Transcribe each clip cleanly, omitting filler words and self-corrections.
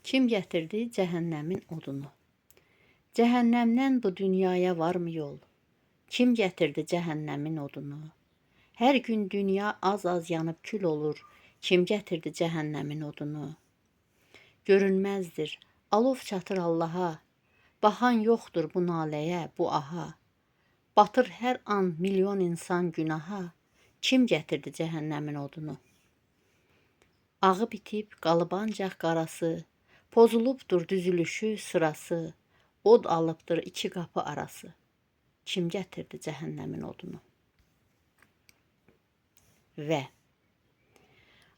Kim gətirdi cəhənnəmin odunu? Cəhənnəmdən bu dünyaya varmı yol? Kim gətirdi cəhənnəmin odunu? Hər gün dünya az-az yanıb kül olur. Kim gətirdi cəhənnəmin odunu? Görünməzdir, alov çatır Allaha. Baxan yoxdur bu naləyə, bu aha. Batır hər an milyon insan günaha. Kim gətirdi cəhənnəmin odunu? Ağı bitib, qalıb ancaq qarası. Pozulubdur düzülüşü, sırası. Od alıbdır iki qapı arası. Kim gətirdi cəhənnəmin odunu? Və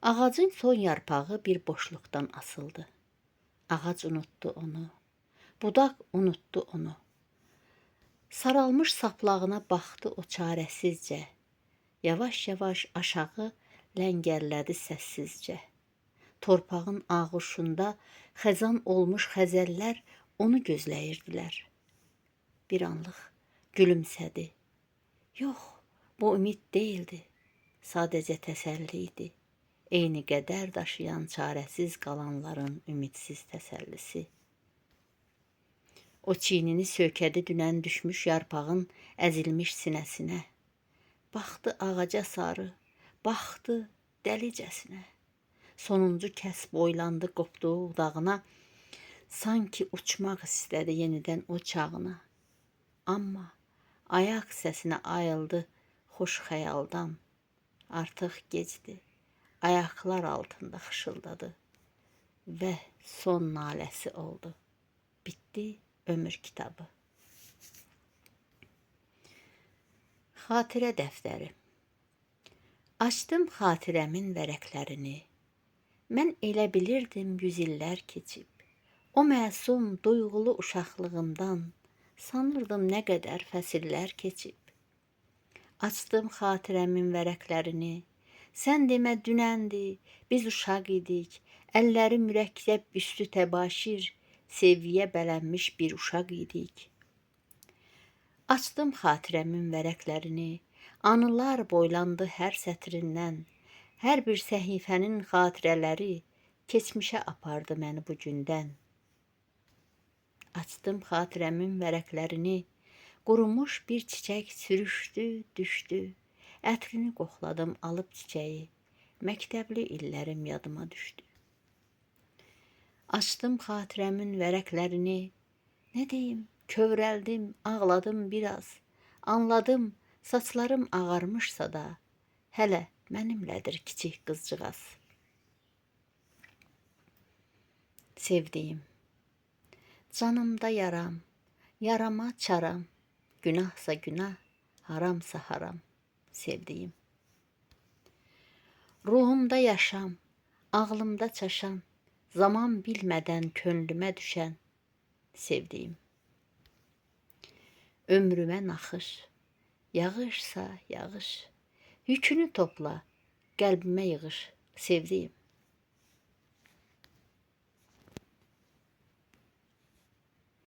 ağacın son yarpağı bir boşluqdan asıldı. Ağac unutdu onu. Budaq unutdu onu. Saralmış saplağına baxdı o çarəsizcə. Yavaş-yavaş aşağı ləngərlədi səssizcə. Torpağın ağuşunda xəzan olmuş xəzəllər onu gözləyirdilər. Bir anlıq gülümsədi. Yox, bu ümid deyildi. Sadəcə təsəlli idi. Eyni qədər daşıyan çarəsiz qalanların ümidsiz təsəllisi. O çiynini söykədi dünən düşmüş yarpağın əzilmiş sinəsinə. Baxdı ağaca sarı, baxdı dəlicəsinə. Sonuncu kəs boylandı qopduğu udağına. Sanki uçmaq istədi yenidən o çağına. Amma ayaq səsinə ayıldı xoş xəyaldan. Artıq gecdi, ayaqlar altında xışıldadı. Və son naləsi oldu. Bitdi ömür kitabı. Xatirə dəftəri. Açdım xatirəmin vərəqlərini. Mən elə bilirdim 100 illər keçib. O məsum, duyğulu uşaqlığımdan sanırdım nə qədər fəsillər keçib. Açdım xatirəmin vərəqlərini. Sən demə dünəndi, biz uşaq idik. Əlləri mürəkkəb, üstü təbaşir, sevgiyə bələnmiş bir uşaq idik. Açdım xatirəmin vərəqlərini. Anılar boylandı hər sətrindən. Hər bir səhifənin xatirələri keçmişə apardı məni bu gündən. Açdım xatirəmin vərəqlərini. Qurumuş bir çiçək sürüşdü, düşdü. Ətrini qoxladım alıb çiçəyi. Məktəbli illərim yadıma düşdü. Açdım xatirəmin vərəqlərini. Nə deyim, kövrəldim, ağladım biraz. Anladım, saçlarım ağarmışsa da, hələ mənimlədir kiçik qızcığaz. Sevdiyim. Canımda yaram, yarama çaram. Günahsa günah, haramsa haram. Sevdiyim. Ruhumda yaşam, ağlımda çaşan, zaman bilmədən könlümə düşən. Sevdiyim. Ömrümə naxış, yağışsa yağış. Yükünü topla, qəlbimə yığış, sevdiyim.